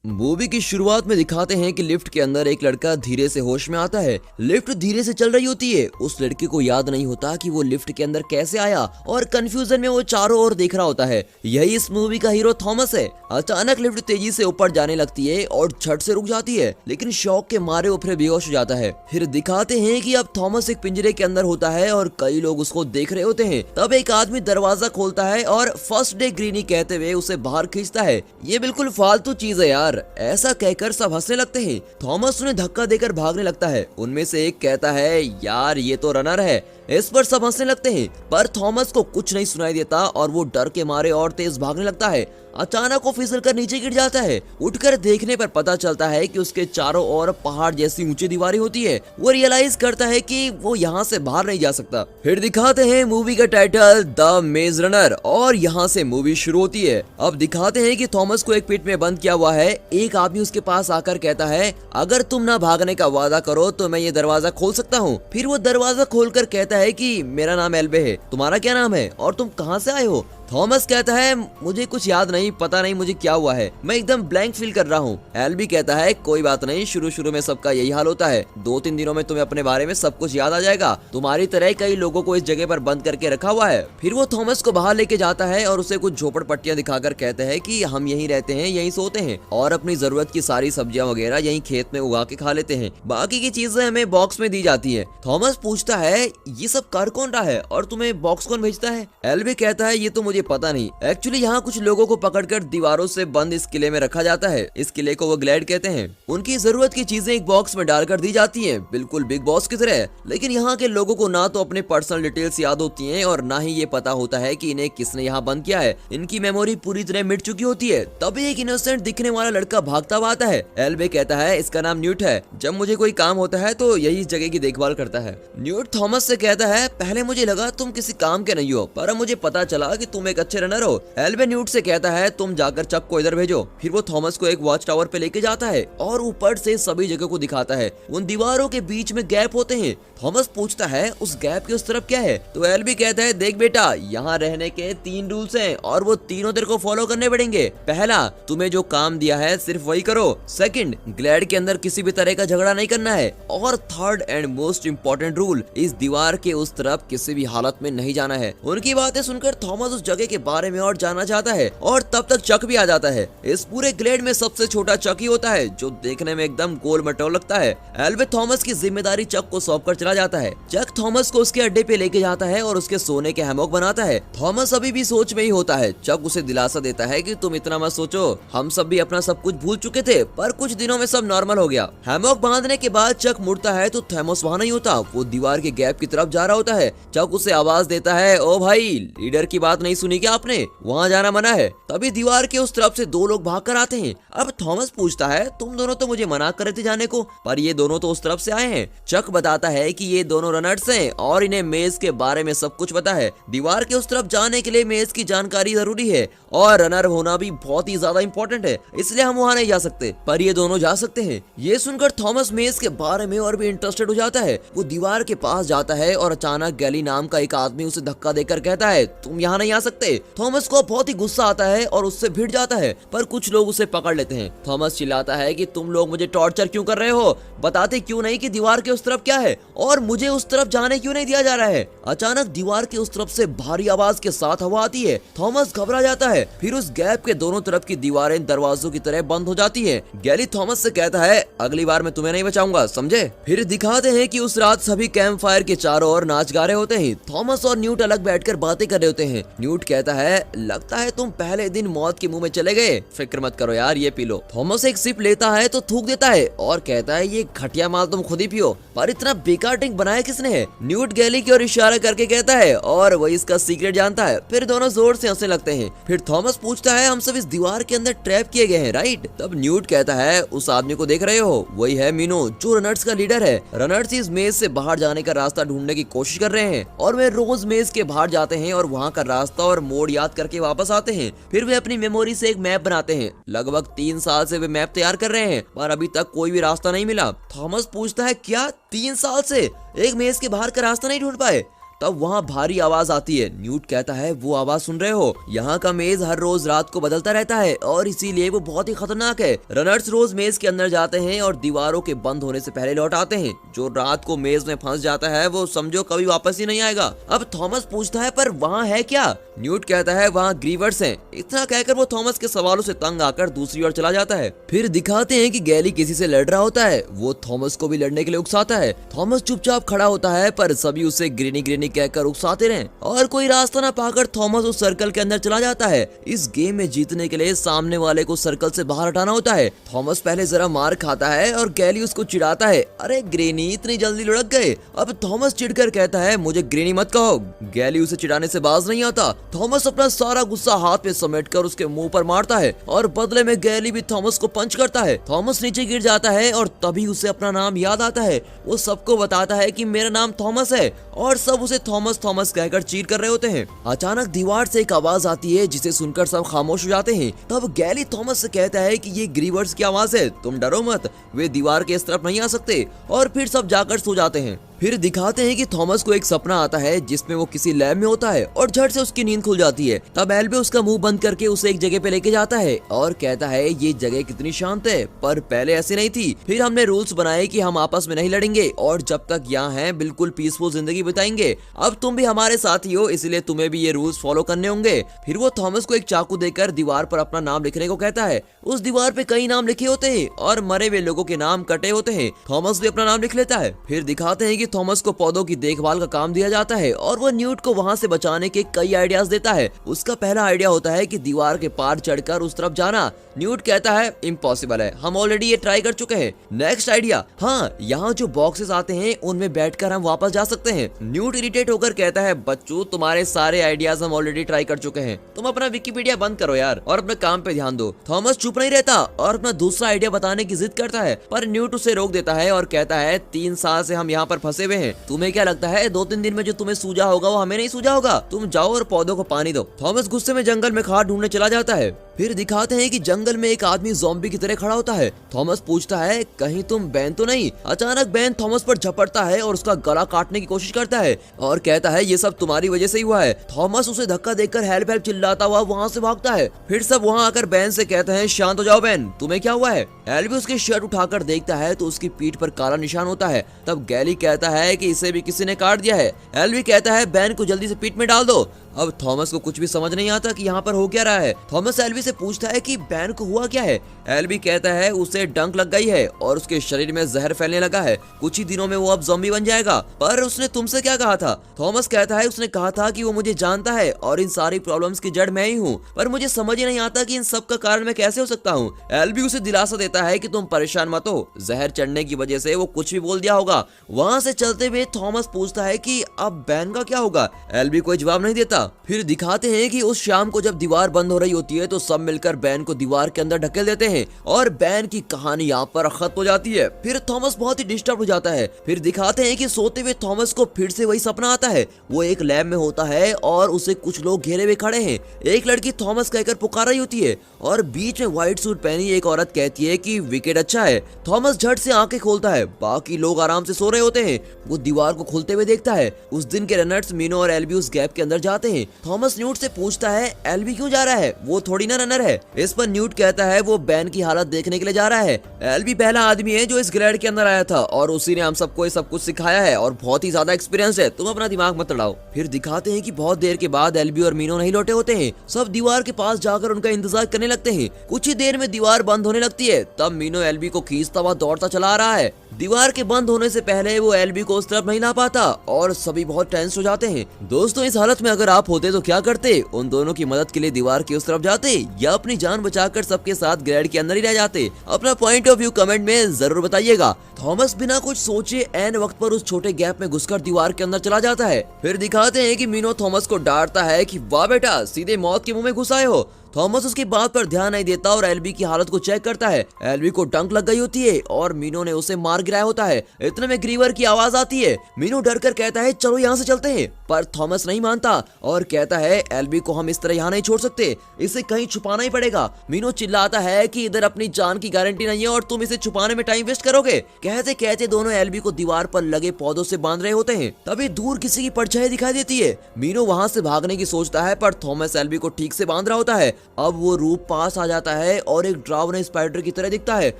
Movie की शुरुआत में दिखाते हैं कि लिफ्ट के अंदर एक लड़का धीरे से होश में आता है। लिफ्ट धीरे से चल रही होती है। उस लड़के को याद नहीं होता कि वो लिफ्ट के अंदर कैसे आया और कंफ्यूजन में वो चारों ओर देख रहा होता है। यही इस मूवी का हीरो थॉमस है। अचानक लिफ्ट तेजी से ऊपर जाने लगती है और झट से रुक जाती है, लेकिन शॉक के मारे वो फिर बेहोश हो जाता है। फिर दिखाते हैं कि अब थॉमस एक पिंजरे के अंदर होता है और कई लोग उसको देख रहे होते हैं। तब एक आदमी दरवाजा खोलता है और फर्स्ट डे ग्रीनी कहते हुए उसे बाहर खींचता है। ये बिल्कुल फालतू चीज है यार, ऐसा कहकर सब हंसने लगते हैं। थॉमस उन्हें धक्का देकर भागने लगता है। उनमें से एक कहता है यार ये तो रनर है। इस पर सब हंसने लगते हैं, पर थॉमस को कुछ नहीं सुनाई देता और वो डर के मारे और तेज भागने लगता है। अचानक वो फिसल कर नीचे गिर जाता है। उठकर देखने पर पता चलता है कि उसके चारों ओर पहाड़ जैसी ऊंची दीवारें होती है। वो रियलाइज करता है कि वो यहाँ से बाहर नहीं जा सकता। फिर दिखाते हैं मूवी का टाइटल द मेज रनर और यहाँ से मूवी शुरू होती है। अब दिखाते हैं कि थॉमस को एक पिट में बंद किया हुआ है। एक आदमी उसके पास आकर कहता है अगर तुम ना भागने का वादा करो तो मैं ये दरवाजा खोल सकता हूँ। फिर वो दरवाजा खोलकर कहता है कि मेरा नाम एल्बे है, तुम्हारा क्या नाम है और तुम कहाँ से आए हो? थॉमस कहता है मुझे कुछ याद नहीं, पता नहीं मुझे क्या हुआ है, मैं एकदम ब्लैंक फील कर रहा हूँ। एल्बी कहता है कोई बात नहीं, शुरू में सबका यही हाल होता है। 2-3 दिनों में तुम्हें अपने बारे में सब कुछ याद आ जाएगा। तुम्हारी तरह कई लोगों को इस जगह पर बंद करके रखा हुआ है। फिर वो थॉमस को बाहर लेके जाता है और उसे कुछ झोपड़पट्टियां दिखाकर कहते हैं कि हम यहीं रहते हैं, यहीं सोते हैं और अपनी जरूरत की सारी सब्जियां वगैरह यहीं खेत में उगा के खा लेते हैं। बाकी की चीजें हमें बॉक्स में दी जाती है। थॉमस पूछता है ये सब कर कौन रहा है और तुम्हें बॉक्स कौन भेजता है? एल्बी कहता है ये तो मुझे पता नहीं, एक्चुअली यहाँ कुछ लोगों को पकड़कर दीवारों से बंद इस किले में रखा जाता है। इस किले को वो ग्लैड कहते हैं। उनकी जरूरत की चीजें एक बॉक्स में डालकर दी जाती हैं, बिल्कुल बिग बॉस की तरह। लेकिन यहाँ के लोगों को ना तो अपने पर्सनल डिटेल्स याद होती हैं और ना ही ये पता होता है कि इन्हें किसने यहाँ बंद किया है। इनकी मेमोरी पूरी तरह मिट चुकी होती है। तभी एक इनोसेंट दिखने वाला लड़का भागता हुआ आता है। एल्बे कहता है इसका नाम न्यूट है, जब मुझे कोई काम होता है तो यही इस जगह की देखभाल करता है। न्यूट थॉमस से कहता है पहले मुझे लगा तुम किसी काम के नहीं हो, पर अब मुझे पता चला कि तुम एक अच्छे रनर हो। एल्बे न्यूट से कहता है तुम जाकर चक को इधर भेजो। फिर वो थॉमस को एक वॉच टावर पे लेके जाता है और ऊपर से सभी जगह को दिखाता है। उन दीवारों के बीच में गैप होते हैं। थॉमस पूछता है उस गैप के उस तरफ क्या है? तो एल्बी कहता है देख बेटा, यहाँ रहने के 3 रूल्स हैं और वो तीनों तेरे को फॉलो करने पड़ेंगे। पहला, तुम्हें जो काम दिया है सिर्फ वही करो। सेकंड, ग्लैड के अंदर किसी भी तरह का झगड़ा नहीं करना है। और third and most important rule, इस दीवार के उस तरफ किसी भी हालत में नहीं जाना है। उनकी बातें सुनकर थॉमस उस जगह के बारे में और जानना चाहता है और तब तक चक भी आ जाता है। इस पूरे ग्लेड में सबसे छोटा चक ही होता है जो देखने में एकदम गोल मटोल लगता है। एल्बे थॉमस की जिम्मेदारी चक को सौंप कर चला जाता है। चक थॉमस को उसके अड्डे पे लेके जाता है और उसके सोने के हैमॉक बनाता है। थॉमस अभी भी सोच में ही होता है। चक उसे दिलासा देता है कि तुम इतना मत सोचो, हम सब भी अपना सब कुछ भूल चुके थे, पर कुछ दिनों में सब नॉर्मल हो गया। हैमॉक बांधने के बाद चक मुड़ता है तो थॉमस वहाँ नहीं होता, वो दीवार के गैप की तरफ जा रहा होता है। चक उसे आवाज देता है ओ भाई, लीडर की बात नहीं सुनी क्या आपने? वहाँ जाना मना है। तभी दीवार के उस तरफ से 2 लोग भाग कर आते हैं। अब थॉमस पूछता है तुम दोनों तो मुझे मना कर रहे थे जाने को, पर ये दोनों तो उस तरफ से आए हैं। चक बताता है कि ये दोनों रनर्स हैं और इन्हें मेज के बारे में सब कुछ पता है। दीवार के उस तरफ जाने के लिए मेज की जानकारी जरूरी है और रनर होना भी बहुत ही ज्यादा इम्पोर्टेंट है, इसलिए हम वहाँ नहीं जा सकते, पर ये दोनों जा सकते हैं। ये सुनकर थॉमस मेज के बारे में और भी इंटरेस्टेड हो जाता है। वो दीवार के पास जाता है और अचानक गैली नाम का एक आदमी उसे धक्का देकर कहता है तुम यहाँ नहीं आ सकते। थॉमस को बहुत ही गुस्सा आता है और उससे भिड़ जाता है, पर कुछ लोग उसे पकड़ लेते हैं। थॉमस चिल्लाता है कि तुम लोग मुझे टॉर्चर क्यों कर रहे हो? बताते क्यों नहीं कि दीवार के उस तरफ क्या है और मुझे उस तरफ जाने क्यों नहीं दिया जा रहा है? अचानक दीवार के उस तरफ से भारी आवाज के साथ हवा आती है। थॉमस घबरा जाता है। फिर उस गैप के दोनों तरफ की दीवारें दरवाजों की तरह बंद हो जाती है। गैली थॉमस से कहता है अगली बार मैं तुम्हें नहीं बचाऊंगा, समझे? फिर दिखाते हैं कि उस रात सभी कैंप फायर के चारों ओर नाच गा रहे होते हैं। थॉमस और न्यूट अलग बैठकर बातें कर रहे होते हैं। न्यूट कहता है लगता है तुम पहले दिन मौत के मुंह में चले गए, फिक्र मत करो यार, ये पी लो। थॉमस एक सिप लेता है तो थूक देता है और कहता है ये घटिया माल तुम खुद ही पियो, पर इतना बेकार ड्रिंक बनाया किसने है? न्यूट गैली की ओर इशारा करके कहता है और वही इसका सीक्रेट जानता है। फिर दोनों जोर से हंसने लगते हैं। फिर थॉमस पूछता है हम सब इस दीवार के अंदर ट्रैप किए गए हैं राइट? तब न्यूट कहता है उस आदमी को देख रहे हो, वही है मीनो जो रनर्स का लीडर है। रनर्स इस मेज से बाहर जाने का रास्ता ढूंढने की कोशिश कर रहे हैं और वे रोज मेज के बाहर जाते हैं और वहाँ का रास्ता और मोड़ याद करके वापस आते हैं। फिर वे अपनी मेमोरी से एक मैप बनाते हैं। लगभग 3 साल से वे मैप तैयार कर रहे हैं, पर अभी तक कोई भी रास्ता नहीं मिला। थॉमस पूछता है क्या 3 साल से एक मेज के बाहर का रास्ता नहीं ढूंढ पाए? तब वहाँ भारी आवाज आती है। न्यूट कहता है वो आवाज सुन रहे हो, यहाँ का मेज हर रोज रात को बदलता रहता है और इसीलिए वो बहुत ही खतरनाक है। रनर्स रोज मेज के अंदर जाते हैं और दीवारों के बंद होने से पहले लौट आते हैं। जो रात को मेज में फंस जाता है वो समझो कभी वापस ही नहीं आएगा। अब थॉमस पूछता है पर वहाँ है क्या? न्यूट कहता है वहाँ ग्रीवर्स हैं। इतना कहकर वो थॉमस के सवालों से तंग आकर दूसरी ओर चला जाता है। फिर दिखाते हैं कि गैली किसी से लड़ रहा होता है। वो थॉमस को भी लड़ने के लिए उकसाता है। थॉमस चुपचाप खड़ा होता है पर सभी उसे ग्रेनी ग्रेनी कहकर उकसाते रहे और कोई रास्ता न पाकर थॉमस उस सर्कल के अंदर चला जाता है। इस गेम में जीतने के लिए सामने वाले को सर्कल से बाहर हटाना होता है। थॉमस पहले जरा मार खाता है और गैली उसको चिढ़ाता है, अरे ग्रेनी इतनी जल्दी लुढ़क गए। अब थॉमस चिढ़कर कहता है मुझे ग्रेनी मत कहो। गैली उसे चिढ़ाने से बाज नहीं आता। थॉमस अपना सारा गुस्सा हाथ में समेटकर उसके मुंह पर मारता है और बदले में गैली भी थॉमस को पंच करता है। थॉमस नीचे गिर जाता है और तभी उसे अपना नाम याद आता है। वो सबको बताता है कि मेरा नाम थॉमस है और सब उसे थॉमस थॉमस कहकर चीर कर रहे होते हैं। अचानक दीवार से एक आवाज आती है जिसे सुनकर सब खामोश हो जाते हैं। तब गैली थॉमस से कहता है कि ये ग्रीवर्स की आवाज है, तुम डरो मत, वे दीवार के इस तरफ नहीं आ सकते। और फिर सब जाकर सो जाते हैं। फिर दिखाते हैं कि थॉमस को एक सपना आता है जिसमें वो किसी लैब में होता है और झट से उसकी नींद खुल जाती है। तब एल्बे उसका मुंह बंद करके उसे एक जगह पे लेके जाता है और कहता है ये जगह कितनी शांत है, पर पहले ऐसी नहीं थी। फिर हमने रूल्स बनाए कि हम आपस में नहीं लड़ेंगे और जब तक यहाँ हैं बिल्कुल पीसफुल जिंदगी बिताएंगे। अब तुम भी हमारे साथी हो इसलिए तुम्हें भी ये रूल्स फॉलो करने होंगे। फिर वो थॉमस को एक चाकू देकर दीवार पर अपना नाम लिखने को कहता है। उस दीवार पे कई नाम लिखे होते हैं और मरे हुए लोगों के नाम कटे होते हैं। थॉमस भी अपना नाम लिख लेता है। फिर दिखाते हैं कि थॉमस को पौधों की देखभाल का काम दिया जाता है और वो न्यूट को वहाँ से बचाने के कई आइडियाज देता है। उसका पहला आइडिया होता है कि दीवार के पार चढ़कर उस तरफ जाना। न्यूट कहता है इम्पॉसिबल है, हम ऑलरेडी ये ट्राई कर चुके हैं। नेक्स्ट आइडिया, हाँ यहाँ जो बॉक्सेस आते हैं उनमें बैठकर हम वापस जा सकते हैं। न्यूट इरिटेट होकर कहता है बच्चों तुम्हारे सारे आइडियाज हम ऑलरेडी ट्राई कर चुके हैं, तुम अपना विकिपीडिया बंद करो यार और अपने काम पे ध्यान दो। थॉमस चुप नहीं रहता और अपना दूसरा आइडिया बताने की जिद करता है पर न्यूट उसे रोक देता है और कहता है 3 साल से हम यहाँ पर फंसे हुए हैं, तुम्हें क्या लगता है 2-3 दिन में जो तुम्हें सूझा होगा वो हमें नहीं सूझा होगा, तुम जाओ और पौधों को पानी दो। थॉमस गुस्से में जंगल में खाद ढूंढने चला जाता है। फिर दिखाते हैं कि जंगल में एक आदमी ज़ॉम्बी की तरह खड़ा होता है। थॉमस पूछता है कहीं तुम बैन तो नहीं? अचानक बैन थॉमस पर झपटता है और उसका गला काटने की कोशिश करता है और कहता है ये सब तुम्हारी वजह से ही हुआ है। थॉमस उसे धक्का देकर हेल्प हेल्प चिल्लाता हुआ वहाँ से भागता है। फिर सब वहाँ आकर बैन से कहते हैं शांत हो जाओ बैन, तुम्हें क्या हुआ है? एल्बी उसकी शर्ट उठाकर देखता है तो उसकी पीठ पर काला निशान होता है। तब गैली कहता है कि इसे भी किसी ने काट दिया है। एल्बी कहता है बैन को जल्दी से पीठ में डाल दो। अब थॉमस को कुछ भी समझ नहीं आता कि यहाँ पर हो क्या रहा है। थॉमस एल्बी से पूछता है कि बैन को हुआ क्या है। एल्बी कहता है उसे डंक लग गई है और उसके शरीर में जहर फैलने लगा है, कुछ ही दिनों में वो अब ज़ॉम्बी बन जाएगा। पर उसने तुमसे क्या कहा था? थॉमस कहता है उसने कहा था कि वो मुझे जानता है और इन सारी प्रॉब्लम्स की जड़ मैं ही हूँ, पर मुझे समझ ही नहीं आता कि इन सब का कारण मैं कैसे हो सकता हूँ। एल्बी उसे दिलासा देता है कि तुम परेशान मत हो, जहर चढ़ने की वजह से वो कुछ भी बोल दिया होगा। वहाँ से चलते हुए थॉमस पूछता है कि अब बैन का क्या होगा? एल्बी कोई जवाब नहीं देता। फिर दिखाते हैं कि उस शाम को जब दीवार बंद हो रही होती है तो सब मिलकर बैन को दीवार के अंदर ढकेल देते हैं और बैन की कहानी यहाँ पर खत्म हो जाती है। फिर थॉमस बहुत ही डिस्टर्ब हो जाता है। फिर दिखाते हैं कि सोते हुए थॉमस को फिर से वही सपना आता है। वो एक लैब में होता है और उसे कुछ लोग घेरे हुए खड़े हैं। एक लड़की थॉमस कहकर पुकार रही होती है और बीच में व्हाइट सूट पहनी एक औरत कहती है कि विकेट अच्छा है। थॉमस झट से आंखें खोलता है, बाकी लोग आराम से सो रहे होते हैं। वो दीवार को खुलते हुए देखता है। उस दिन के रनर्स मीनो और एल्बी उस गैप के अंदर जाते हैं। थॉमस न्यूट से पूछता है एल्बी क्यों जा रहा है, वो थोड़ी ना रनर है। इस पर न्यूट कहता है वो बैन की हालत देखने के लिए जा रहा है। एल्बी पहला आदमी है जो इस ग्रेड के अंदर आया था और उसी ने हम सबको ये सब कुछ सिखाया है और बहुत ही ज्यादा एक्सपीरियंस है, तुम अपना दिमाग मत लड़ाओ। फिर दिखाते हैं कि बहुत देर के बाद एल्बी और मीनो नहीं लौटे होते हैं। सब दीवार के पास जाकर उनका इंतजार करने लगते हैं। कुछ ही देर में दीवार बंद होने लगती है। तब मीनो एल्बी को खींचता हुआ दौड़ता चला आ रहा है। दीवार के बंद होने से पहले वो एल्बी को उस तरफ नहीं ला पाता और सभी बहुत टेंस हो जाते हैं। दोस्तों इस हालत में अगर आप होते तो क्या करते? उन दोनों की मदद के लिए दीवार की उस तरफ जाते या अपनी जान बचाकर सबके साथ ग्रेड के अंदर ही रह जाते? अपना पॉइंट ऑफ व्यू कमेंट में जरूर बताइएगा। थॉमस बिना कुछ सोचे एन वक्त पर उस छोटे गैप में घुसकर दीवार के अंदर चला जाता है। फिर दिखाते हैं कि मीनो थॉमस को डांटता है कि वाह बेटा सीधे मौत के मुंह में घुस आए हो। थॉमस उसकी बात पर ध्यान नहीं देता और एल्बी की हालत को चेक करता है। एल्बी को डंक लग गई होती है और मीनो ने उसे मार गिराया होता है। इतने में ग्रीवर की आवाज आती है। मीनो डर कर कहता है चलो यहाँ से चलते हैं, पर थॉमस नहीं मानता और कहता है एल्बी को हम इस तरह यहाँ नहीं छोड़ सकते, इसे कहीं छुपाना ही पड़ेगा। मीनो चिल्लाता है कि इधर अपनी जान की गारंटी नहीं है और तुम इसे छुपाने में टाइम वेस्ट करोगे। कहते कहते दोनों एल्बी को दीवार पर लगे पौधों से बांध रहे होते हैं। तभी दूर किसी की परछाई दिखाई देती है। मीनो वहां से भागने की सोचता है पर थॉमस एल्बी को ठीक से बांध रहा होता है। अब वो रूप पास आ जाता है और एक ड्रावने स्पाइडर की तरह दिखता है।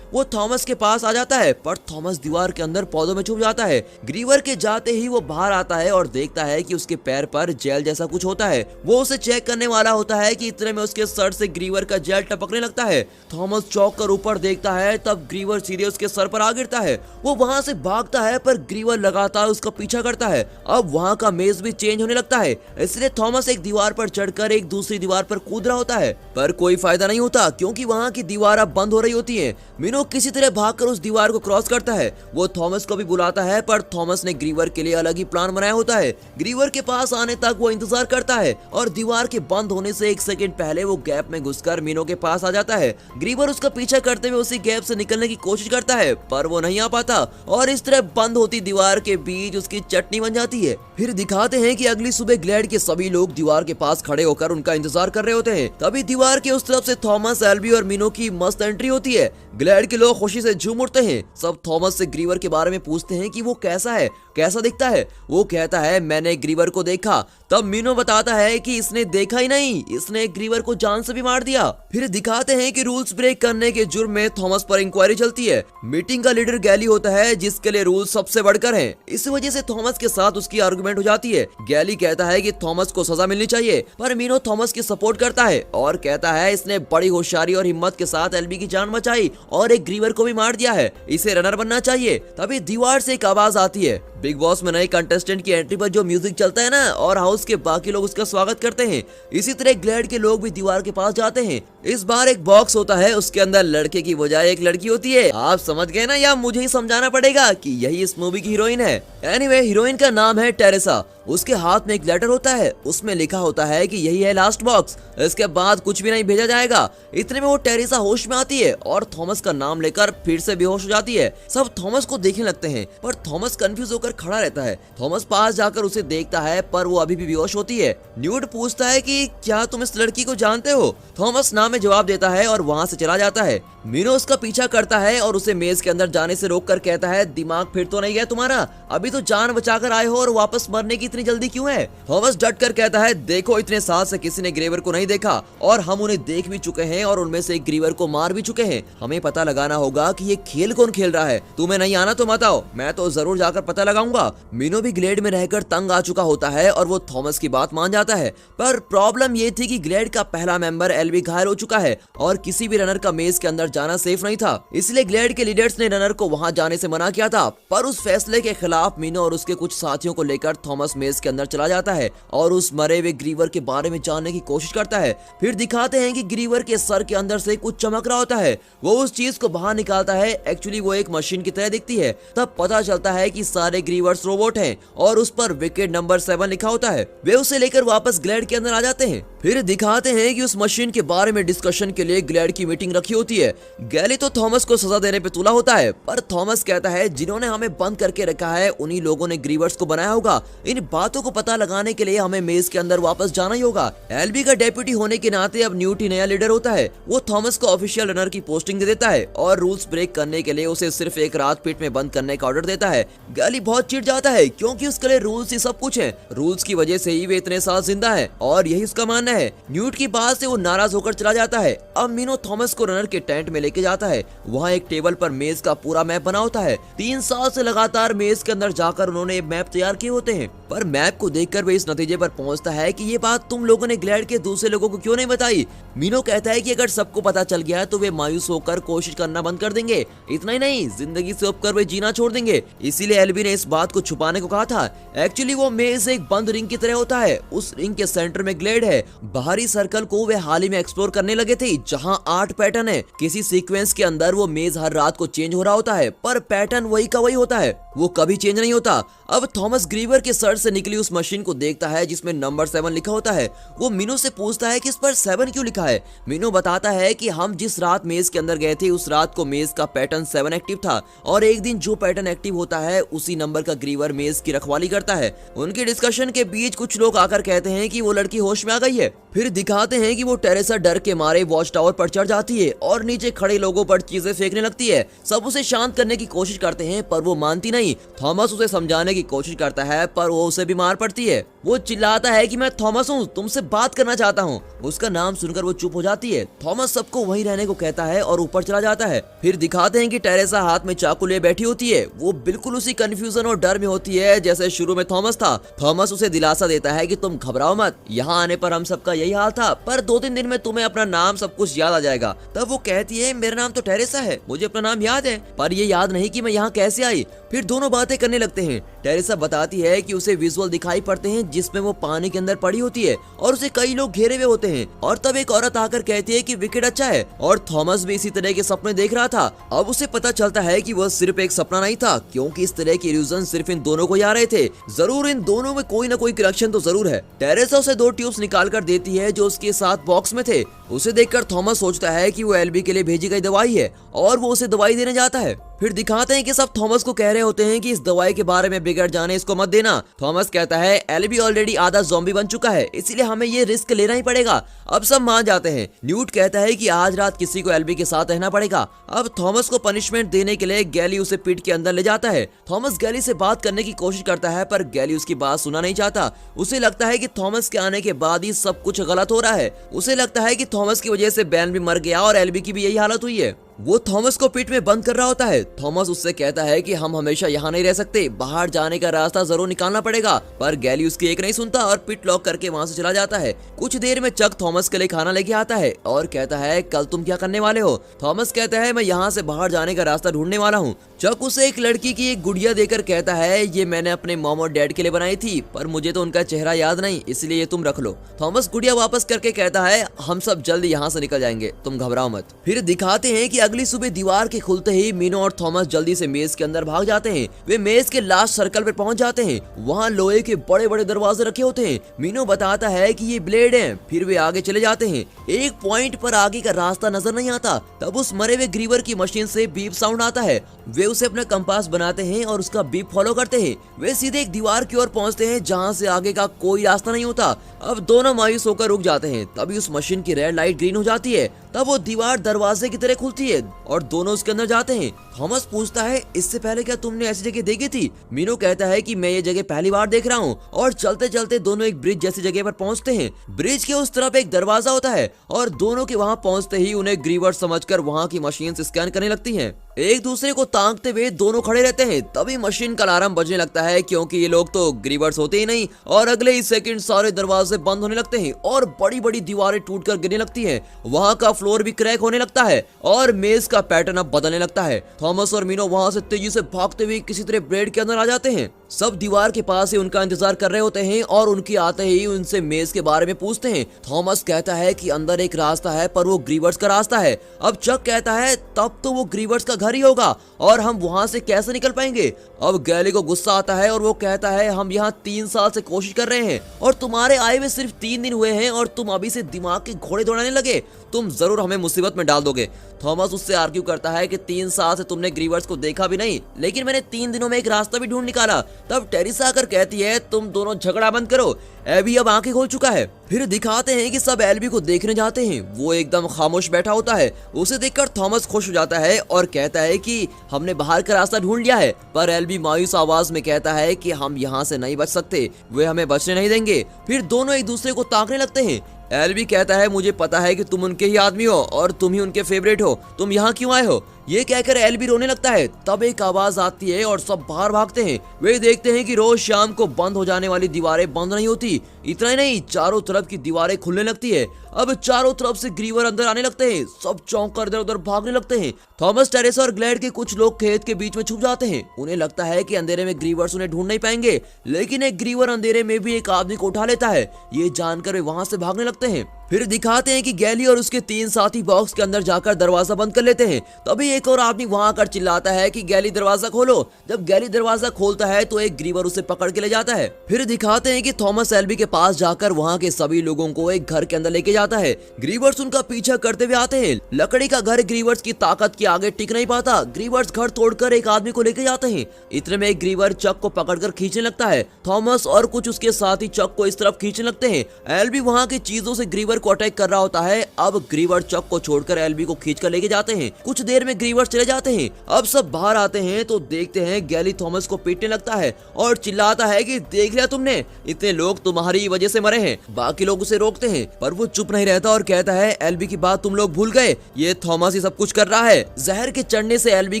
वो थॉमस के पास आ जाता है पर थॉमस दीवार के अंदर पौधों में छुप जाता है। ग्रीवर के जाते ही वो बाहर आता है और देखता है कि उसके पैर पर जेल जैसा कुछ होता है। वो उसे चेक करने वाला होता है कि इतने में उसके सर से ग्रीवर का जेल टपकने लगता है। थॉमस चौंक कर ऊपर देखता है, तब ग्रीवर सीधे उसके सर पर आ गिरता है। वो वहां से भागता है पर ग्रीवर लगातार उसका पीछा करता है। अब वहां का मेज भी चेंज होने लगता है, इसलिए थॉमस एक दीवार पर चढ़कर एक दूसरी दीवार पर कूद रहा होता है, पर कोई फायदा नहीं होता क्योंकि वहां की दीवार अब बंद हो रही होती है। मीनो किसी तरह भागकर उस दीवार को क्रॉस करता है। वो थॉमस को भी बुलाता है पर थॉमस ने ग्रीवर के लिए अलग ही प्लान बनाया होता है। ग्रीवर के पास आने तक वो इंतजार करता है और दीवार के बंद होने से एक सेकंड पहले वो गैप में घुसकर मीनो के पास आ जाता है। ग्रीवर उसका पीछा करते हुए उसी गैप से निकलने की कोशिश करता है पर वो नहीं आ पाता और इस तरह बंद होती दीवार के बीच उसकी चटनी बन जाती है। फिर दिखाते हैं कि अगली सुबह ग्लैड के सभी लोग दीवार के पास खड़े होकर उनका इंतजार कर रहे होते हैं। तभी दीवार के उस तरफ से थॉमस, एल्बी और मीनो की मस्त एंट्री होती है। ग्लैड के लोग खुशी से झूम उठते हैं। सब थॉमस से ग्रीवर के बारे में पूछते हैं कि वो कैसा है, कैसा दिखता है। वो कहता है मैंने ग्रीवर को देखा। तब मीनो बताता है कि इसने देखा ही नहीं, इसने ग्रीवर को जान से भी मार दिया। फिर दिखाते हैं कि रूल्स ब्रेक करने के जुर्म में थॉमस पर इंक्वायरी चलती है। मीटिंग का लीडर गैली होता है जिसके लिए रूल्स सबसे बढ़कर हैं। इस वजह से थॉमस के साथ उसकी आर्गुमेंट हो जाती है। गैली कहता है कि थॉमस को सजा मिलनी चाहिए पर मीनो थॉमस की सपोर्ट करता है और कहता है इसने बड़ी होशियारी और हिम्मत के साथ एल्बी की जान बचाई और एक ग्रीवर को भी मार दिया है, इसे रनर बनना चाहिए। तभी दीवार से एक आवाज आती है। बिग बॉस में नए कंटेस्टेंट की एंट्री पर जो म्यूजिक चलता है ना और हाउस के बाकी लोग उसका स्वागत करते हैं। इसी तरह ग्लैड के लोग भी दीवार के पास जाते हैं। इस बार एक बॉक्स होता है, उसके अंदर लड़के की बजाय एक लड़की होती है। आप समझ गए ना, या मुझे ही समझाना पड़ेगा कि यही इस मूवी की हीरोइन है। एनीवे, हीरोइन का नाम है टेरेसा। उसके हाथ में एक लेटर होता है, उसमें लिखा होता है कि यही है लास्ट बॉक्स, इसके बाद कुछ भी नहीं भेजा जाएगा। इतने में वो टेरेसा होश में आती है और थॉमस का नाम लेकर फिर से बेहोश हो जाती है। सब थॉमस को देखने लगते हैं पर थॉमस कंफ्यूज होकर खड़ा रहता है। थॉमस पास जाकर उसे देखता है पर वो अभी भी बेहोश होती है। न्यूट पूछता है कि क्या तुम इस लड़की को जानते हो? थॉमस ना में जवाब देता है और वहाँ से चला जाता है। मीनो उसका पीछा करता है और उसे मेज के अंदर जाने से रोककर कहता है दिमाग फिर तो नहीं गया तुम्हारा? अभी तो जान बचाकर आए हो और वापस मरने की इतनी जल्दी क्यों है? थॉमस डट कर कहता है देखो, इतने साल से किसी ने ग्रीवर को नहीं देखा और हम उन्हें देख भी चुके हैं और उनमें से एक ग्रीवर को मार भी चुके हैं। हमें पता लगाना होगा कि ये खेल कौन खेल रहा है। तुम्हें नहीं आना तो मत आओ, मैं तो जरूर जाकर पता लगाऊंगा। मीनो भी ग्लेड में रहकर तंग आ चुका होता है और वो थॉमस की बात मान जाता है। पर प्रॉब्लम ये थी कि ग्लेड का पहला मेंबर एल्बी घायल हो चुका है और किसी भी रनर का मेज के अंदर जाना सेफ नहीं था। इसलिए ग्लेड के लीडर्स ने रनर को वहां जाने से मना किया था। पर उस फैसले के खिलाफ मीनो और उसके कुछ साथियों को लेकर थॉमस मेज के अंदर चला जाता है और उस मरे हुए ग्रीवर के बारे में जानने की कोशिश करता है। फिर दिखाते हैं कि ग्रीवर के सर के अंदर से कुछ चमक रहा होता है। वो उस चीज को बाहर निकालता है। एक्चुअली वो एक मशीन की तरह दिखती है। तब पता चलता है कि सारे ग्रीवर्स रोबोट हैं और उस पर विकेट नंबर 7 लिखा होता है। वे उसे लेकर वापस ग्लैड के अंदर आ जाते हैं। फिर दिखाते हैं कि उस मशीन के बारे में डिस्कशन के लिए ग्लैड की मीटिंग रखी होती है। गैली तो थॉमस को सजा देने पे तुला होता है पर थॉमस कहता है जिन्होंने हमें बंद करके रखा है उन्हीं लोगों ने ग्रीवर्स को बनाया होगा। इन बातों को पता लगाने के लिए हमें मेज के अंदर वापस जाना ही होगा। एल्बी का डेप्यूटी होने के नाते अब न्यूट ही नया लीडर होता है। वो थॉमस को ऑफिशियल रनर की पोस्टिंग दे देता है और रूल्स ब्रेक करने के लिए उसे सिर्फ एक रात पीठ में बंद करने का ऑर्डर देता है। गैली बहुत चिढ़ जाता है क्योंकि उसके लिए रूल्स ही सब कुछ है। रूल्स की वजह से ही वे इतने साल जिंदा है और यही उसका मानना है। न्यूट की बात से वो नाराज होकर चला जाता है। अब मीनो थॉमस को रनर के टेंट में लेके जाता है। वहाँ एक टेबल पर मेज का पूरा मैप बना होता है। 3 साल से लगातार मेज के अंदर जाकर उन्होंने मैप तैयार किए होते हैं। पर मैप को देखकर वे इस नतीजे पर पहुंचता है कि ये बात तुम लोगों ने ग्लैड के दूसरे लोगों को क्यों नहीं बताई। मीनो कहता है कि अगर सबको पता चल गया तो वे मायूस होकर कोशिश करना बंद कर देंगे। इतना ही नहीं, जिंदगी से उबकर वे जीना छोड़ देंगे। इसीलिए एल्बी ने इस बात को छुपाने को कहा था। एक्चुअली वो मेज एक बंद रिंग की तरह होता है। उस रिंग के सेंटर में ग्लैड है। बाहरी सर्कल को वे हाल ही में एक्सप्लोर करने लगे थे जहाँ 8 पैटर्न है। किसी सीक्वेंस के अंदर वो मेज हर रात को चेंज हो रहा होता है पर पैटर्न वही का वही होता है। वो कभी चेंज नहीं होता। अब थॉमस ग्रीवर के सर से निकली उस मशीन को देखता है जिसमें नंबर 7 लिखा होता है। वो मीनू से पूछता है कि इस पर 7 क्यों लिखा है। मीनू बताता है कि हम जिस रात मेज के अंदर गए थे उस रात को मेज का पैटर्न 7 एक्टिव था और एक दिन जो पैटर्न एक्टिव होता है उसी नंबर का ग्रीवर मेज की रखवाली करता है। उनके डिस्कशन के बीच कुछ लोग आकर कहते हैं कि वो लड़की होश में आ गई है। फिर दिखाते हैं कि वो टेरेसा डर के मारे वॉच टावर पर चढ़ जाती है और नीचे खड़े लोगों पर चीजें फेंकने लगती है। सब उसे शांत करने की कोशिश करते हैं पर वो मानती नहीं। थॉमस उसे समझाने की कोशिश करता है पर वो उसे भी मार पड़ती है। वो चिल्लाता है कि मैं थॉमस हूँ, तुमसे बात करना चाहता हूँ। उसका नाम सुनकर वो चुप हो जाती है। थॉमस सबको वहीं रहने को कहता है और ऊपर चला जाता है। फिर दिखाते हैं कि टेरेसा हाथ में चाकू लिए बैठी होती है। वो बिल्कुल उसी कंफ्यूजन और डर में होती है जैसे शुरू में थॉमस था। थॉमस उसे दिलासा देता है कि तुम घबराओ मत, यहाँ आने पर हम सबका यही हाल था, पर 2-3 दिन में तुम्हें अपना नाम सब कुछ याद आ जाएगा। तब वो कहती है मेरा नाम तो टेरेसा है, मुझे अपना नाम याद है, पर ये याद नहीं कि मैं यहाँ कैसे आई। फिर दोनों बातें करने लगते हैं। टेरेसा बताती है कि उसे विजुअल दिखाई पड़ते हैं जिसमें वो पानी के अंदर पड़ी होती है और उसे कई लोग घेरे हुए होते हैं। और तब एक औरत आकर कहती है कि विकेट अच्छा है और थॉमस भी इसी तरह के सपने देख रहा था। अब उसे पता चलता है कि वह सिर्फ एक सपना नहीं था, क्योंकि इस तरह के इल्यूजन सिर्फ इन दोनों को ही आ रहे थे। जरूर इन दोनों में कोई ना कोई कनेक्शन तो जरूर है। टेरेसा उसे 2 ट्यूब्स निकाल कर देती है जो उसके साथ बॉक्स में थे। उसे देखकर थॉमस सोचता है कि वो एल्बी के लिए भेजी गई दवाई है और वो उसे दवाई देने जाता है। फिर दिखाते हैं कि सब थॉमस को कह रहे होते हैं कि इस दवाई के बारे में बिगड़ जाने इसको मत देना। थॉमस कहता है एल्बी ऑलरेडी आधा ज़ॉम्बी बन चुका है, इसलिए हमें ये रिस्क लेना ही पड़ेगा। अब सब मान जाते हैं। न्यूट कहता है कि आज रात किसी को एल्बी के साथ रहना पड़ेगा। अब थॉमस को पनिशमेंट देने के लिए गैली उसे पीठ के अंदर ले जाता है। थॉमस गैली से बात करने की कोशिश करता है पर गैली उसकी बात सुनना नहीं चाहता। उसे लगता है कि थॉमस के आने के बाद ही सब कुछ गलत हो रहा है। उसे लगता है कि थॉमस की वजह से बैन भी मर गया और एल्बी की भी यही हालत हुई है। वो थॉमस को पीठ में बंद कर रहा होता है। थॉमस उससे कहता है कि हम हमेशा यहाँ नहीं रह सकते, बाहर जाने का रास्ता जरूर निकालना पड़ेगा, पर गैली उसकी एक नहीं सुनता और पिट लॉक करके वहाँ से चला जाता है। कुछ देर में चक थॉमस के लिए खाना लेके आता है और कहता है कल तुम क्या करने वाले हो। थॉमस कहता है मैं यहाँ से बाहर जाने का रास्ता ढूंढने वाला हूँ। चक उसे एक लड़की की एक गुड़िया देकर कहता है ये मैंने अपने मॉम और डैड के लिए बनाई थी, पर मुझे तो उनका चेहरा याद नहीं, इसलिए ये तुम रख लो। थॉमस गुड़िया वापस करके कहता है हम सब जल्द यहाँ से निकल जाएंगे, तुम घबराओ मत। फिर दिखाते हैं कि अगली सुबह दीवार के खुलते ही मीनो और थॉमस जल्दी से मेज के अंदर भाग जाते हैं। वे मेज के लास्ट सर्कल पर पहुंच जाते हैं। वहाँ लोहे के बड़े बड़े दरवाजे रखे होते हैं। मीनो बताता है कि ये ब्लेड हैं। फिर वे आगे चले जाते हैं। एक पॉइंट पर आगे का रास्ता नजर नहीं आता। तब उस मरे हुए ग्रीवर की मशीन से बीप साउंड आता है। वे उसे अपना कंपास बनाते हैं और उसका बीप फॉलो करते हैं। वे सीधे एक दीवार की ओर पहुंचते हैं जहां से आगे का कोई रास्ता नहीं होता। अब दोनों मायूस होकर रुक जाते हैं। तभी उस मशीन की रेड लाइट ग्रीन हो जाती है। तब वो दीवार दरवाजे की तरह खुलती है और दोनों उसके अंदर जाते हैं। थॉमस पूछता है इससे पहले क्या तुमने ऐसी जगह देखी थी। मीनो कहता है कि मैं ये जगह पहली बार देख रहा हूँ। और चलते चलते दोनों एक ब्रिज जैसी जगह पर पहुंचते हैं। ब्रिज के उस तरफ एक दरवाजा होता है और दोनों के वहाँ पहुंचते ही उन्हें ग्रीवर समझकर वहाँ की मशीन स्कैन करने लगती हैं। एक दूसरे को ताकते हुए दोनों खड़े रहते हैं। तभी मशीन का अलार्म बजने लगता है, क्योंकि ये लोग तो ग्रीवर्स होते ही नहीं। और अगले ही सेकंड सारे दरवाजे बंद होने लगते हैं और बड़ी बड़ी दीवारें टूटकर गिरने लगती हैं। वहाँ का फ्लोर भी क्रैक होने लगता है और मेज का पैटर्न अब बदलने लगता है। थॉमस और मीनो वहाँ से तेजी से भागते हुए किसी तरह ब्रेड के अंदर आ जाते हैं। सब दीवार के पास ही उनका इंतजार कर रहे होते हैं और उनके आते ही उनसे मेज के बारे में पूछते हैं। थॉमस कहता है कि अंदर एक रास्ता है, पर वो ग्रीवर्स का रास्ता है। अब चक कहता है तब तो वो ग्रीवर्स का घर ही होगा और हम वहाँ से कैसे निकल पाएंगे। अब गैली को गुस्सा आता है और वो कहता है हम यहाँ 3 साल से कोशिश कर रहे हैं और तुम्हारे आए हुए सिर्फ 3 दिन हुए हैं और तुम अभी से दिमाग के घोड़े दौड़ाने लगे। तुम जरूर हमें मुसीबत में डाल दोगे। थॉमस उससे आर्ग्यू करता है कि 3 साल से तुमने ग्रीवर्स को देखा भी नहीं, लेकिन मैंने 3 दिनों में एक रास्ता भी ढूंढ निकाला। तब टेरेसा आकर कहती है तुम दोनों झगड़ा बंद करो, एबी अब आंखें खोल चुका है। फिर दिखाते हैं कि सब एल्बी को देखने जाते हैं। वो एकदम खामोश बैठा होता है। उसे देखकर थॉमस खुश हो जाता है और कहता है कि हमने बाहर का रास्ता ढूंढ लिया है। पर एल्बी मायूस आवाज में कहता है कि हम यहाँ से नहीं बच सकते, वे हमें बचने नहीं देंगे। फिर दोनों एक दूसरे को ताकने लगते हैं। एल्बी कहता है मुझे पता है कि तुम उनके ही आदमी हो और तुम ही उनके फेवरेट हो, तुम यहाँ क्यों आए हो। ये कहकर एल्बी रोने लगता है। तब एक आवाज आती है और सब बाहर भागते हैं। वे देखते हैं कि रोज शाम को बंद हो जाने वाली दीवारें बंद नहीं होती। इतना ही नहीं, चारों तरफ की दीवारें खुलने लगती है। अब चारों तरफ से ग्रीवर अंदर आने लगते हैं। सब चौंक कर इधर उधर भागने लगते हैं। थॉमस, टेरेसा और ग्लैड के कुछ लोग खेत के बीच में छुप जाते हैं। उन्हें लगता है कि अंधेरे में ग्रीवर्स उन्हें ढूंढ नहीं पाएंगे, लेकिन एक ग्रीवर अंधेरे में भी एक आदमी को उठा लेता है। ये जानकर वे वहां से भागने लगते हैं। फिर दिखाते हैं कि गैली और उसके 3 साथी बॉक्स के अंदर जाकर दरवाजा बंद कर लेते हैं। तभी एक और आदमी वहां आकर चिल्लाता है कि गैली दरवाजा खोलो। जब गैली दरवाजा खोलता है तो एक ग्रीवर उसे पकड़ के ले जाता है। फिर दिखाते हैं कि थॉमस एल्बी के पास जाकर वहां के सभी लोगों को एक घर के अंदर लेके जाता है। ग्रीवर्स उनका पीछा करते हुए आते हैं। लकड़ी का घर ग्रीवर्स की ताकत के आगे टिक नहीं पाता। ग्रीवर्स घर तोड़कर एक आदमी को लेके जाते हैं। इतने में एक ग्रीवर चक को पकड़कर खींचने लगता है। थॉमस और कुछ उसके साथी चक को इस तरफ खींचने लगते हैं। एल्बी वहां की चीजों से ग्रीवर को अटैक कर रहा होता है। अब ग्रीवर चक को छोड़कर एल्बी को खींचकर लेके जाते हैं। कुछ देर में ग्रीवर चले जाते हैं। अब सब बाहर आते हैं तो देखते हैं गैली थॉमस को पीटने लगता है और चिल्लाता है कि देख लिया तुमने, इतने लोग तुम्हारी वजह से मरे हैं। बाकी लोग उसे रोकते हैं पर वो चुप नहीं रहता और कहता है एल्बी की बात तुम लोग भूल गए, ये थॉमस ही सब कुछ कर रहा है। जहर के चढ़ने से एल्बी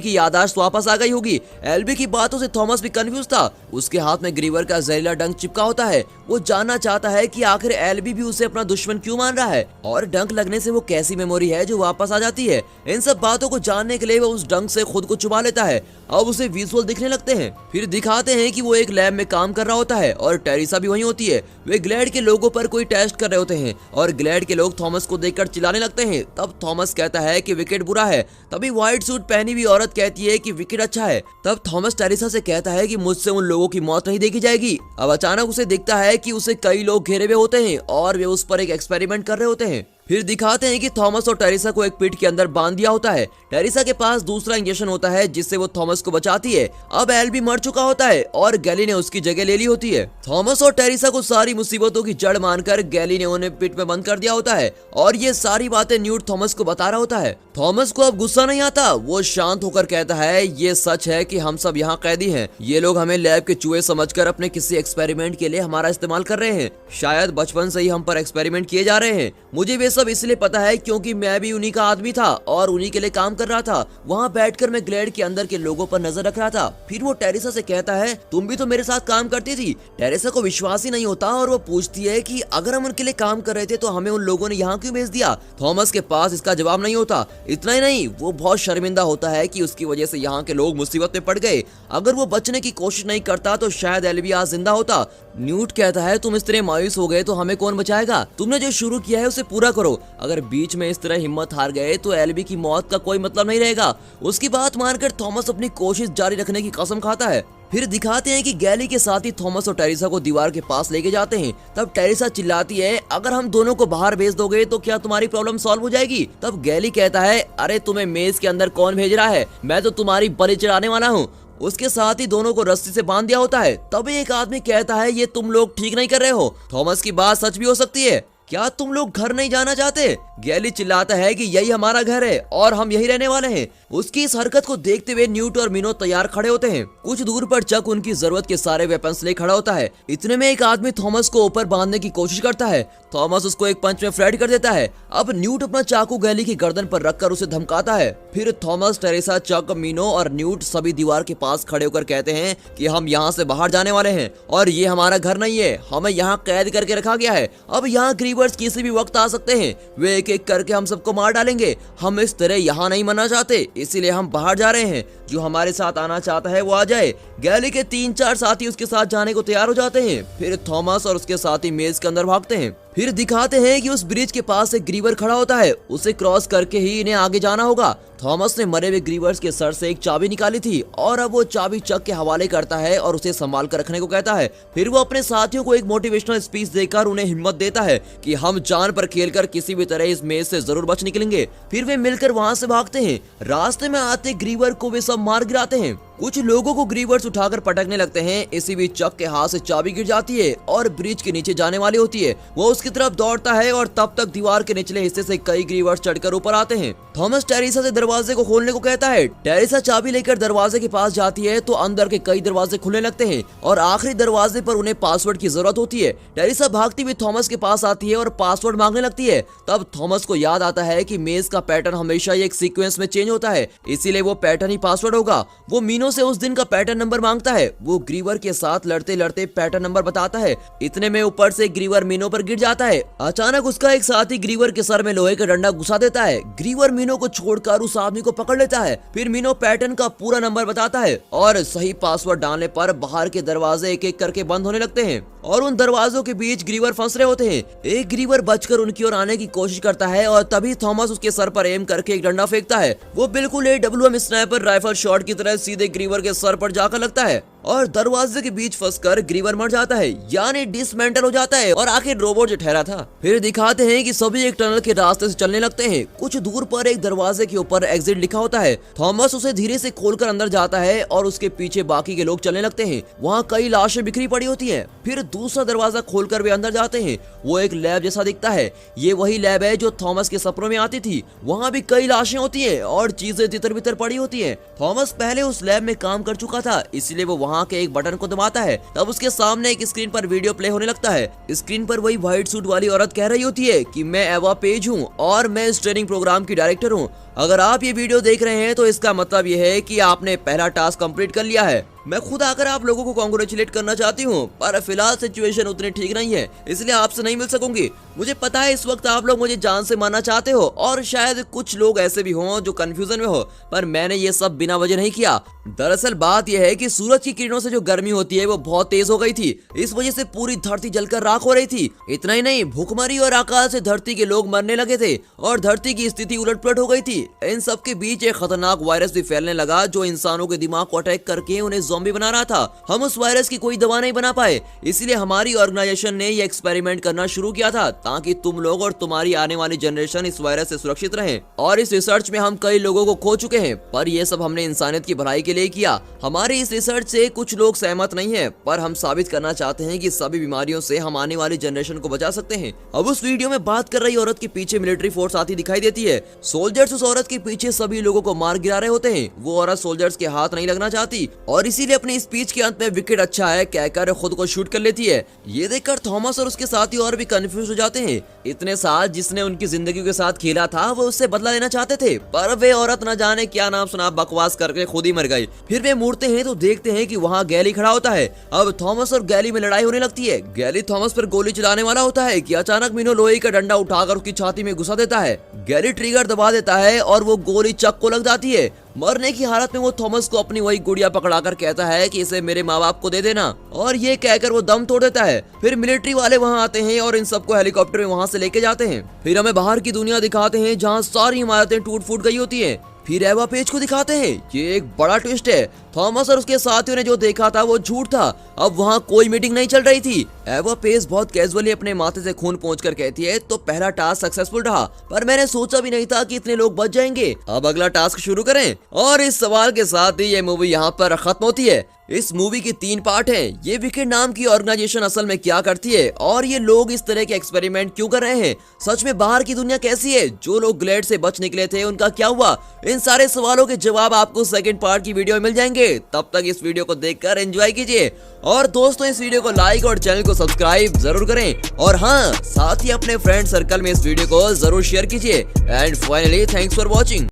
की याददाश्त वापस आ गई होगी। एल्बी की बातों से थॉमस भी कंफ्यूज था। उसके हाथ में ग्रीवर का जहरीला डंक चिपका होता है। वो जानना चाहता है कि आखिर एल्बी भी उसे अपना दुश्मन क्यों मान रहा है और डंक लगने से वो कैसी मेमोरी है जो वापस आ जाती है। इन सब बातों को जानने के लिए वो उस डंक से खुद को छुपा लेता है। अब उसे विजुअल दिखने लगते हैं। फिर दिखाते हैं कि वो एक लैब में काम कर रहा होता है और टेरिसा भी वहीं होती है। वे ग्लैड के लोगों पर कोई टेस्ट कर रहे होते हैं और ग्लैड के लोग थॉमस को देखकर चिल्लाने लगते हैं। तब थॉमस कहता है कि विकेट बुरा है। तभी व्हाइट सूट पहनी हुई औरत कहती है कि विकेट अच्छा है। तब थॉमस टेरिसा से कहता है कि मुझसे उन लोगों की मौत नहीं देखी जाएगी। अब अचानक उसे दिखता है कि उसे कई लोग घेरे हुए होते हैं और वे उस पर एक एक्सपेरिमेंट कर रहे होते हैं। फिर दिखाते हैं कि थॉमस और टेरिसा को एक पिट के अंदर बांध दिया होता है। टेरिसा के पास दूसरा इंजेक्शन होता है जिससे वो थॉमस को बचाती है। अब एल्बी मर चुका होता है और गैली ने उसकी जगह ले ली होती है। थॉमस और टेरिसा को सारी मुसीबतों की जड़ मानकर गैली ने उन्हें पिट में बंद कर दिया होता है और ये सारी बातें न्यूट थॉमस को बता रहा होता है। थॉमस को अब गुस्सा नहीं आता। वो शांत होकर कहता है ये सच है कि हम सब यहाँ कैदी हैं। ये लोग हमें लैब के चूहे समझकर अपने किसी एक्सपेरिमेंट के लिए हमारा इस्तेमाल कर रहे हैं। शायद बचपन से ही हम पर एक्सपेरिमेंट किए जा रहे हैं। मुझे वे सब इसलिए पता है क्योंकि मैं भी उन्हीं का आदमी था और उन्हीं के लिए काम कर रहा था। वहाँ बैठकर मैं ग्लैड के अंदर के लोगों पर नजर रख रहा था। फिर वो टेरिसा से कहता है तुम भी तो मेरे साथ काम करती थी। टेरिसा को विश्वास ही नहीं होता और वो पूछती है कि अगर हम उनके लिए काम कर रहे थे तो हमें उन लोगों ने यहाँ क्यों भेज दिया। थॉमस के पास इसका जवाब नहीं होता। इतना ही नहीं, वो बहुत शर्मिंदा होता है कि उसकी वजह से यहाँ के लोग मुसीबत में पड़ गए। अगर वो बचने की कोशिश नहीं करता तो शायद एल्बी आज जिंदा होता। न्यूट कहता है तुम इस तरह मायूस हो गए तो हमें कौन बचाएगा। तुमने जो शुरू किया है उसे पूरा करो। अगर बीच में इस तरह हिम्मत हार गए तो एल्बी की मौत का कोई मतलब नहीं रहेगा। उसकी बात मानकर थॉमस अपनी कोशिश जारी रखने की कसम खाता है। फिर दिखाते हैं कि गैली के साथ ही थॉमस और टेरिसा को दीवार के पास लेके जाते हैं। तब टेरिसा चिल्लाती है अगर हम दोनों को बाहर भेज दोगे तो क्या तुम्हारी प्रॉब्लम सॉल्व हो जाएगी। तब गैली कहता है अरे तुम्हें मेज के अंदर कौन भेज रहा है, मैं तो तुम्हारी बलि चढ़ाने वाला हूँ। उसके साथ ही दोनों को रस्सी से बांध दिया होता है। तभी एक आदमी कहता है ये तुम लोग ठीक नहीं कर रहे हो। थॉमस की बात सच भी हो सकती है। क्या तुम लोग घर नहीं जाना चाहते। गैली चिल्लाता है कि यही हमारा घर है और हम यही रहने वाले हैं। उसकी इस हरकत को देखते हुए न्यूट और मिनो तैयार खड़े होते हैं। कुछ दूर पर चक उनकी जरूरत के सारे वेपन्स ले खड़ा होता है। इतने में एक आदमी थॉमस को ऊपर बांधने की कोशिश करता है। थॉमस उसको एक पंच में फ्लैट कर देता है। अब न्यूट अपना चाकू गैली की गर्दन पर रखकर उसे धमकाता है। फिर थॉमस, टेरिसा, चक, मिनो और न्यूट सभी दीवार के पास खड़े होकर कहते हैं कि हम यहाँ से बाहर जाने वाले हैं और ये हमारा घर नहीं है, हमें यहाँ कैद करके रखा गया है। अब यहाँ ग्रीवर्स किसी भी वक्त आ सकते हैं। वे एक एक करके हम सबको मार डालेंगे। हम इस तरह यहाँ नहीं मरना चाहते, इसीलिए हम बाहर जा रहे हैं। जो हमारे साथ आना चाहता है वो आ जाए। गैली के 3-4 साथी उसके साथ जाने को तैयार हो जाते हैं। फिर थॉमस और उसके साथी मेज के अंदर भागते हैं। फिर दिखाते हैं कि उस ब्रिज के पास एक ग्रीवर खड़ा होता है। उसे क्रॉस करके ही इन्हें आगे जाना होगा। थॉमस ने मरे हुए ग्रीवर्स के सर से एक चाबी निकाली थी और अब वो चाबी चक के हवाले करता है और उसे संभाल कर रखने को कहता है। फिर वो अपने साथियों को एक मोटिवेशनल स्पीच देकर उन्हें हिम्मत देता है कि हम जान पर खेलकर किसी भी तरह इस मेज से जरूर बच निकलेंगे। फिर वे मिलकर वहाँ से भागते हैं। रास्ते में आते ग्रीवर को वे सब मार गिराते हैं। कुछ लोगों को ग्रीवर्स उठाकर पटकने लगते हैं। इसी बीच चक के हाथ से चाबी गिर जाती है और ब्रिज के नीचे जाने वाली होती है। वो उसकी तरफ दौड़ता है और तब तक दीवार के निचले हिस्से से कई ग्रीवर्स चढ़कर ऊपर आते हैं। थॉमस टेरिसा से दरवाजे को खोलने को कहता है। टेरिसा चाबी लेकर दरवाजे के पास जाती है तो अंदर के कई दरवाजे खुलने लगते हैं और आखिरी दरवाजे पर उन्हें पासवर्ड की जरूरत होती है। टेरिसा भागती हुई थॉमस के पास आती है और पासवर्ड मांगने लगती है। तब थॉमस को याद आता है कि मेज का पैटर्न हमेशा एक सीक्वेंस में चेंज होता है, इसीलिए वो पैटर्न ही पासवर्ड होगा। वो मीनो से उस दिन का पैटर्न नंबर मांगता है। वो ग्रीवर के साथ लड़ते लड़ते पैटर्न नंबर बताता है। इतने में ऊपर से ग्रीवर मीनो पर गिर जाता है। अचानक उसका एक साथी ग्रीवर के सर में लोहे का डंडा घुसा देता है। ग्रीवर मीनो को छोड़कर उस आदमी को पकड़ लेता है। फिर मीनो पैटर्न का पूरा नंबर बताता है और सही पासवर्ड डालने पर बाहर के दरवाजे एक एक करके बंद होने लगते हैं और उन दरवाजों के बीच ग्रीवर फंस रहे होते हैं। एक ग्रीवर बचकर उनकी ओर आने की कोशिश करता है और तभी थॉमस उसके सर पर एम करके एक डंडा फेंकता है। वो बिल्कुल AWM स्नाइपर राइफल शॉट की तरह सीधे ग्रीवर के सर पर जाकर लगता है और दरवाजे के बीच फंसकर ग्रीवर मर जाता है, यानी डिसमेंटल हो जाता है और आखिर रोबोट जो ठहरा था। फिर दिखाते हैं कि सभी एक टनल के रास्ते से चलने लगते हैं। कुछ दूर पर एक दरवाजे के ऊपर एग्जिट लिखा होता है। थॉमस उसे धीरे से खोलकर अंदर जाता है और उसके पीछे बाकी के लोग चलने लगते हैं। वहाँ कई लाशें बिखरी पड़ी होती हैं। फिर दूसरा दरवाजा खोलकर वे अंदर जाते हैं। वो एक लैब जैसा दिखता है। ये वही लैब है जो थॉमस के सपनों में आती थी। वहाँ भी कई लाशें होती हैं और चीजें तितर बितर पड़ी होती हैं। थॉमस पहले उस लैब में काम कर चुका था, इसलिए वो वहाँ के एक बटन को दबाता है। तब उसके सामने एक स्क्रीन पर वीडियो प्ले होने लगता है। स्क्रीन पर वही व्हाइट सूट वाली औरत कह रही होती है कि मैं एवा पेज हूँ और मैं इस ट्रेनिंग प्रोग्राम की डायरेक्टर हूँ। अगर आप ये वीडियो देख रहे हैं तो इसका मतलब ये है कि आपने पहला टास्क कंप्लीट कर लिया है। मैं खुद आकर आप लोगों को कांग्रेचुलेट करना चाहती हूँ, पर फिलहाल सिचुएशन उतनी ठीक नहीं है, इसलिए आपसे नहीं मिल सकूंगी। मुझे पता है इस वक्त आप लोग मुझे जान से मारना चाहते हो और शायद कुछ लोग ऐसे भी हों जो कंफ्यूजन में हो, पर मैंने ये सब बिना वजह नहीं किया। दरअसल बात यह है कि सूरज की किरणों से जो गर्मी होती है वो बहुत तेज हो गई थी। इस वजह से पूरी धरती जलकर राख हो रही थी। इतना ही नहीं, भूखमरी और आकाश से धरती के लोग मरने लगे थे और धरती की स्थिति उलटपलट हो गई थी। इन सब के बीच एक खतरनाक वायरस भी फैलने लगा जो इंसानों के दिमाग को अटैक करके उन्हें ज़ॉम्बी बना रहा था। हम उस वायरस की कोई दवा नहीं बना पाए, इसलिए हमारी ऑर्गेनाइजेशन ने ये एक्सपेरिमेंट करना शुरू किया था ताकि तुम लोग और तुम्हारी आने वाली जनरेशन इस वायरस से सुरक्षित रहें। और इस रिसर्च में हम कई लोगों को खो चुके हैं, पर यह सब हमने इंसानियत की भलाई के लिए किया। हमारी इस रिसर्च से कुछ लोग सहमत नहीं है, पर हम साबित करना चाहते हैं कि सभी बीमारियों से हम आने वाली जनरेशन को बचा सकते हैं। अब उस वीडियो में बात कर रही औरत के पीछे मिलिट्री फोर्स आती दिखाई देती है। सोल्जर्स उस औरत के पीछे सभी लोगों को मार गिरा रहे होते हैं। वो औरत सोल्जर्स के हाथ नहीं लगना चाहती और इसीलिए अपनी स्पीच के अंत में विकेट अच्छा है कहकर खुद को शूट कर लेती है। ये देखकर थॉमस और उसके साथी और भी कंफ्यूज हो जाते हैं। इतने साल जिसने उनकी जिंदगी के साथ खेला था वो उससे बदला लेना चाहते थे, पर वे औरत न जाने क्या नाम सुना बकवास करके खुद ही मर गई। फिर वे मुड़ते हैं तो देखते हैं कि वहाँ गैली खड़ा होता है। अब थॉमस और गैली में लड़ाई होने लगती है। गैली थॉमस पर गोली चलाने वाला होता है कि अचानक मीनो लोहे का डंडा उठाकर उसकी छाती में घुसा देता है। गैली ट्रिगर दबा देता है और वो गोली चक को लग जाती है। मरने की हालत में वो थॉमस को अपनी वही गुड़िया पकड़ाकर कहता है कि इसे मेरे माँ बाप को दे देना, और ये कहकर वो दम तोड़ देता है। फिर मिलिट्री वाले वहाँ आते हैं और इन सबको हेलीकॉप्टर में वहाँ से लेके जाते हैं। फिर हमें बाहर की दुनिया दिखाते हैं जहाँ सारी इमारतें टूट फूट गई होती है। फिर एवा पेज को दिखाते हैं। ये एक बड़ा ट्विस्ट है। थॉमस और उसके साथियों ने जो देखा था वो झूठ था। अब वहाँ कोई मीटिंग नहीं चल रही थी। एवा पेज बहुत कैजुअली अपने माथे से खून पोंछकर कहती है तो पहला टास्क सक्सेसफुल रहा, पर मैंने सोचा भी नहीं था कि इतने लोग बच जाएंगे। अब अगला टास्क शुरू करें। और इस सवाल के साथ ही ये मूवी यहाँ पर खत्म होती है। इस मूवी के 3 पार्ट हैं। ये विकेट नाम की ऑर्गेनाइजेशन असल में क्या करती है और ये लोग इस तरह के एक्सपेरिमेंट क्यों कर रहे हैं, सच में बाहर की दुनिया कैसी है, जो लोग ग्लेड से बच निकले थे उनका क्या हुआ, इन सारे सवालों के जवाब आपको सेकंड पार्ट की वीडियो में मिल जाएंगे। तब तक इस वीडियो को देखकर एंजॉय कीजिए और दोस्तों इस वीडियो को लाइक और चैनल को सब्सक्राइब जरूर करें और हाँ साथ ही अपने फ्रेंड सर्कल में इस वीडियो को जरूर शेयर कीजिए। And finally thanks for watching.